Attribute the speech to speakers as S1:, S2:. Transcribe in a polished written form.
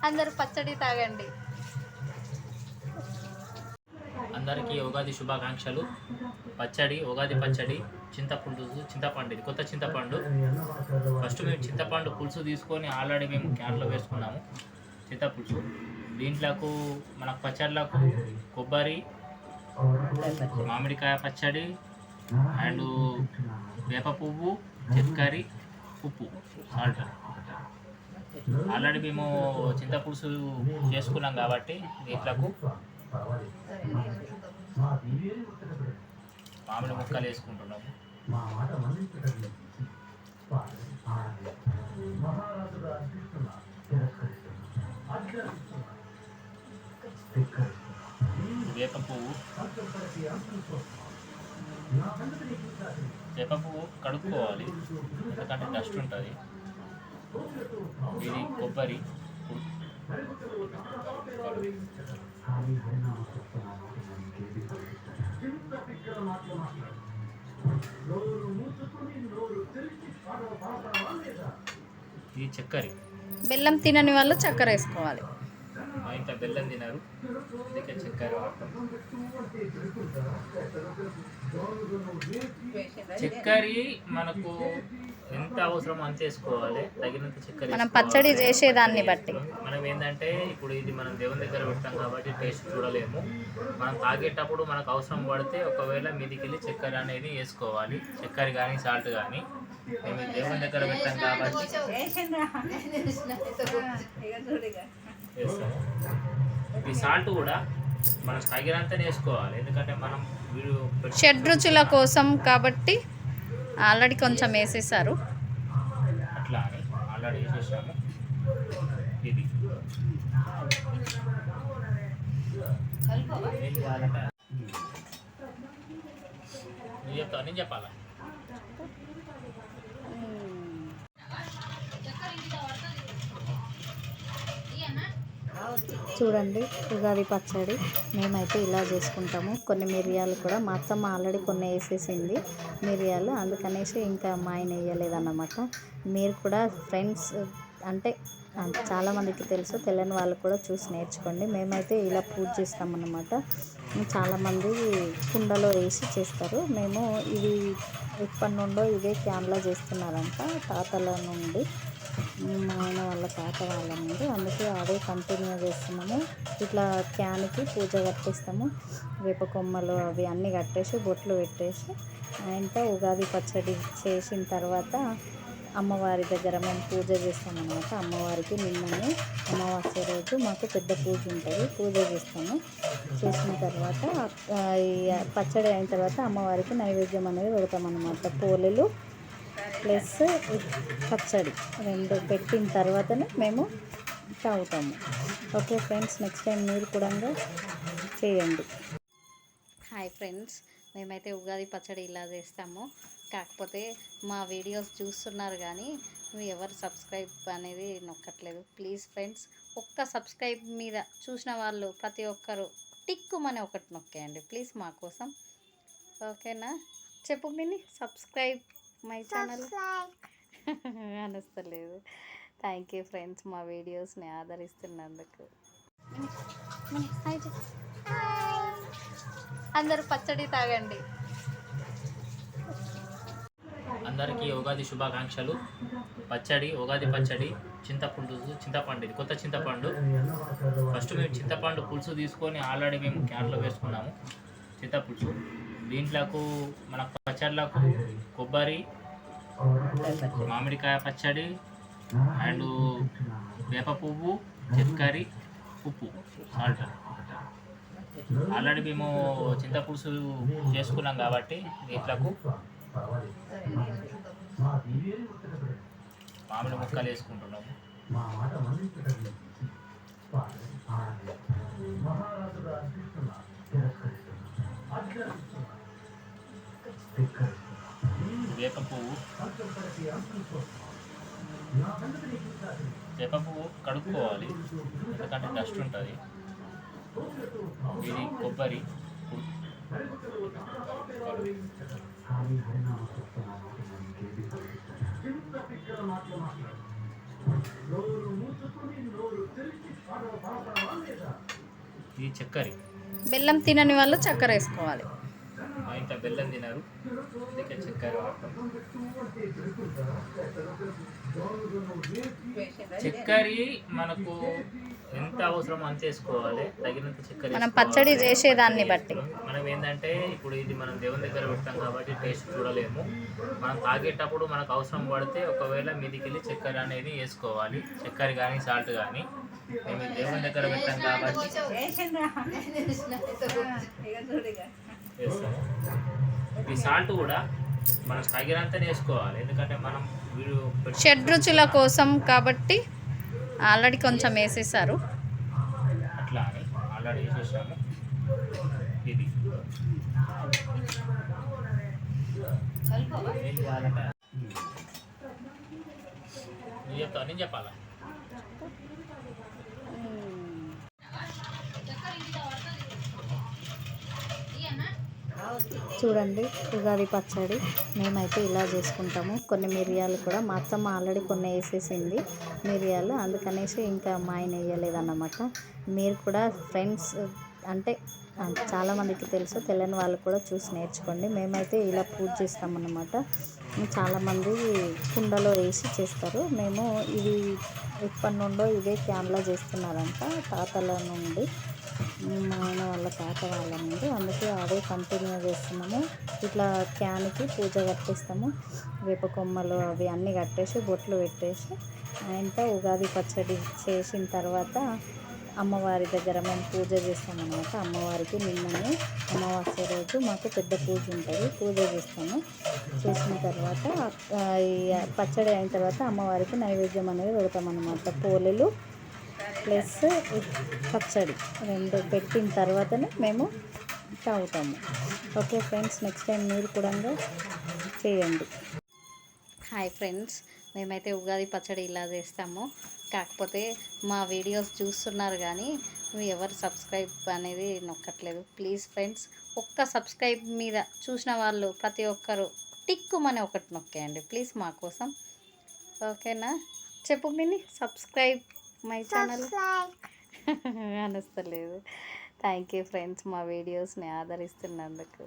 S1: అందరూ పచ్చడి తాగండి.
S2: అందరికీ ఉగాది శుభాకాంక్షలు. పచ్చడి, ఉగాది పచ్చడి, చింతపండు, ఇది కొత్త చింతపండు. ఫస్ట్ మేము చింతపండు పులుసు తీసుకొని ఆల్రెడీ మేము క్యాన్లో వేసుకున్నాము చింతపులుసు. దీంట్లోకి మనకు పచ్చళ్ళకు కొబ్బరి, మామిడికాయ పచ్చడి అండ్ వేప పువ్వు, చక్కెర, ఉప్పు, సాల్ట్. ఆల్రెడీ మేము చింతపులుసు చేసుకున్నాం కాబట్టి దీంట్లోకి మామిడి ముక్కలు వేసుకుంటున్నాము. వేప పువ్వు కడుక్కోవాలి, ఎందుకంటే డస్ట్ ఉంటుంది. ఇది కొబ్బరి, ఇది చక్కెర.
S1: బెల్లం తినని వాళ్ళు చక్కెర వేసుకోవాలి.
S2: ఇంత బెల్లం తినరు, అందుకే చక్కెర వాడతాం. చక్కెర మనకు ఎంత అవసరం అంత వేసుకోవాలి, తగినంత చక్కెర.
S1: మనం పచ్చడి చేసేదాన్ని బట్టి
S2: మనం ఏంటంటే ఇప్పుడు ఇది మనం దేవుని దగ్గర పెడతాం కాబట్టి టేస్ట్ చూడలేము. మనం తాగేటప్పుడు మనకు అవసరం పడితే ఒకవేళ మీదికి వెళ్ళి చక్కెర అనేది వేసుకోవాలి. చక్కెర కానీ సాల్ట్ కానీ మేము దేవుని దగ్గర పెట్టాం కాబట్టి వేస్తాము. ఈ సాల్ట్ కూడా మనం తగినంతనే వేసుకోవాలి, ఎందుకంటే మనం
S1: షడ్రుచుల కోసం కాబట్టి ఆల్రెడీ కొంచెం వేసేసారు.
S2: అట్లా అని ఆల్రెడీ వేసేసాము. ఇది నేను చెప్పాలా?
S1: చూడండి ఉగాది పచ్చడి మేమైతే ఇలా చేసుకుంటాము. కొన్ని మిరియాలు కూడా మా అత్తమ్మ ఆల్రెడీ కొన్ని వేసేసింది మిరియాలు, అందుకనేసి ఇంకా మా ఆయన వేయలేదన్నమాట. మీరు కూడా ఫ్రెండ్స్ అంటే చాలామందికి తెలుసు, తెలియని వాళ్ళు కూడా చూసి నేర్చుకోండి. మేమైతే ఇలా పూజ చేస్తామన్నమాట. చాలామంది కుండలో వేసి చేస్తారు, మేము ఇది ఎప్పటి నుండో ఇదే క్యాన్లో చేస్తున్నారంట, తాతల నుండి, మా ఆయన వాళ్ళ తాత వాళ్ళ నుండి. అందుకే అదే కంటిన్యూ చేస్తున్నాము. ఇట్లా క్యాన్కి పూజ కట్టిస్తాము, వేప కొమ్మలు అవి అన్నీ కట్టేసి బొట్లు పెట్టేసి ఆయనతో ఉగాది పచ్చడి చేసిన తర్వాత అమ్మవారి దగ్గర మేము పూజ చేస్తామన్నమాట. అమ్మవారికి నిన్ననే అమావాస్య రోజు మాకు పెద్ద పూజ ఉంటుంది, పూజ చేస్తాము. చేసిన తర్వాత ఈ పచ్చడి అయిన తర్వాత అమ్మవారికి నైవేద్యం అనేది పెడతామన్నమాట. పోలేలు ప్లస్ పచ్చడి రెండు పెట్టిన తర్వాతనే మేము తాగుతాము. ఓకే ఫ్రెండ్స్, నెక్స్ట్ టైం మీరు కూడా చేయండి. హాయ్ ఫ్రెండ్స్, మేమైతే ఉగాది పచ్చడి ఇలా చేస్తాము. కాకపోతే మా వీడియోస్ చూస్తున్నారు కానీ ఎవరు సబ్స్క్రైబ్ అనేది నొక్కట్లేదు. ప్లీజ్ ఫ్రెండ్స్, ఒక్క సబ్స్క్రైబ్ మీద చూసిన వాళ్ళు ప్రతి ఒక్కరు టిక్కుమని ఒకటి నొక్కేయండి ప్లీజ్ మా కోసం. ఓకేనా? చెప్పు మిని, సబ్స్క్రైబ్ మై ఛానల్ అనస్తలేదు. థ్యాంక్ యూ ఫ్రెండ్స్ మా వీడియోస్ని ఆదరిస్తున్నందుకు. అందరూ పచ్చడి తాగండి.
S2: అందరికీ ఉగాది శుభాకాంక్షలు. పచ్చడి, ఉగాది పచ్చడి, చింతపండు, ఇది కొత్త చింతపండు. ఫస్ట్ మేము చింతపండు పులుసు తీసుకొని ఆల్రెడీ మేము క్యాన్లో వేసుకున్నాము చింతపులుసు. దీంట్లోకి మనకు పచ్చళ్ళకు కొబ్బరి, మామిడికాయ పచ్చడి అండ్ వేప పువ్వు, చక్కెర, ఉప్పు, సాల్ట్. ఆల్రెడీ మేము చింతపులుసు చేసుకున్నాం కాబట్టి దీంట్లోకి మామిడి ముక్కలు వేసుకుంటున్నాము. వేప పువ్వు కడుక్కోవాలి, ఎందుకంటే డస్ట్ ఉంటుంది. ఇది కొబ్బరి, ఇది చక్కెర.
S1: బెల్లం తినని వాళ్ళు చక్కెర వేసుకోవాలి.
S2: మా ఇంట్లో బెల్లం తినరు, అందుకే చక్కెర వాడతాం. చక్కెర మనకు ఎంత అవసరం అంత వేసుకోవాలి, తగినంత చక్కెర
S1: మనం పచ్చడి చేసేదాన్ని బట్టి.
S2: మనం ఏంటంటే ఇప్పుడు ఇది మనం దేవుని దగ్గర పెట్టాం కాబట్టి టేస్ట్ చూడలేము. మనం తాగేటప్పుడు మనకు అవసరం పడితే ఒకవేళ మీదికి వెళ్ళి చక్కెర అనేది వేసుకోవాలి. చక్కెర కానీ సాల్ట్ కానీ మేము దేవుని దగ్గర పెట్టాం కాబట్టి వేస్తాము. ఈ సాల్ట్ కూడా మనం తగినంత వేసుకోవాలి, ఎందుకంటే మనం వీడు
S1: షడ్రుచుల కోసం కాబట్టి ఆల్రెడీ కొంచెం వేసేసారు.
S2: అట్లా అని ఆల్రెడీ వేసేసాము. ఇది ఏం చేయాలంటే నువ్వు చెప్తావు, నేను చెప్పాలా?
S1: చూడండి, ఉగాది పచ్చడి మేమైతే ఇలా చేసుకుంటాము. కొన్ని మిరియాలు కూడా మా అత్తమ్మ ఆల్రెడీ కొన్ని వేసేసింది మిరియాలు, అందుకనేసి ఇంకా మా ఆయన వేయలేదన్నమాట. మీరు కూడా ఫ్రెండ్స్ అంటే చాలామందికి తెలుసు, తెలియని వాళ్ళు కూడా చూసి నేర్చుకోండి. మేమైతే ఇలా పూజ చేస్తామన్నమాట. చాలామంది కుండలో వేసి చేస్తారు, మేము ఇది ఎప్పటి నుండో ఇదే క్యాన్లో చేస్తున్నారంట, తాతల నుండి, మా ఆయన వాళ్ళ తాత వాళ్ళ నుండి, అందుకే అదే కంటిన్యూ చేస్తున్నాము. ఇట్లా క్యాన్కి పూజ కట్టిస్తాము, వేప కొమ్మలు అవి అన్నీ కట్టేసి బొట్లు పెట్టేసి ఆయనతో ఉగాది పచ్చడి చేసిన తర్వాత అమ్మవారి దగ్గర మేము పూజ చేస్తామన్నమాట. అమ్మవారికి నిన్ననే అమావాస్య రోజు మాకు పెద్ద పూజ ఉంటుంది, పూజ చేస్తాము. చేసిన తర్వాత ఈ పచ్చడి అయిన తర్వాత అమ్మవారికి నైవేద్యం అనేది పెడతామన్నమాట. పోలేలు ప్లస్ పచ్చడి రెండు పెట్టిన తర్వాతనే మేము తాగుతాము. ఓకే ఫ్రెండ్స్, నెక్స్ట్ టైం మీరు కూడా చేయండి. హాయ్ ఫ్రెండ్స్, మేమైతే ఉగాది పచ్చడి ఇలా చేస్తాము. కాకపోతే మా వీడియోస్ చూస్తున్నారు కానీ ఎవరు సబ్స్క్రైబ్ అనేది నొక్కట్లేదు. ప్లీజ్ ఫ్రెండ్స్, ఒక్క సబ్స్క్రైబ్ మీద చూసిన వాళ్ళు ప్రతి ఒక్కరు టిక్కుమని ఒకటి నొక్కేయండి ప్లీజ్ మా కోసం. ఓకేనా? చెప్పు మిని, సబ్స్క్రైబ్ మై ఛానల్ అనస్తలేదు. థ్యాంక్ యూ ఫ్రెండ్స్, మా వీడియోస్ని ఆదరిస్తున్నందుకు.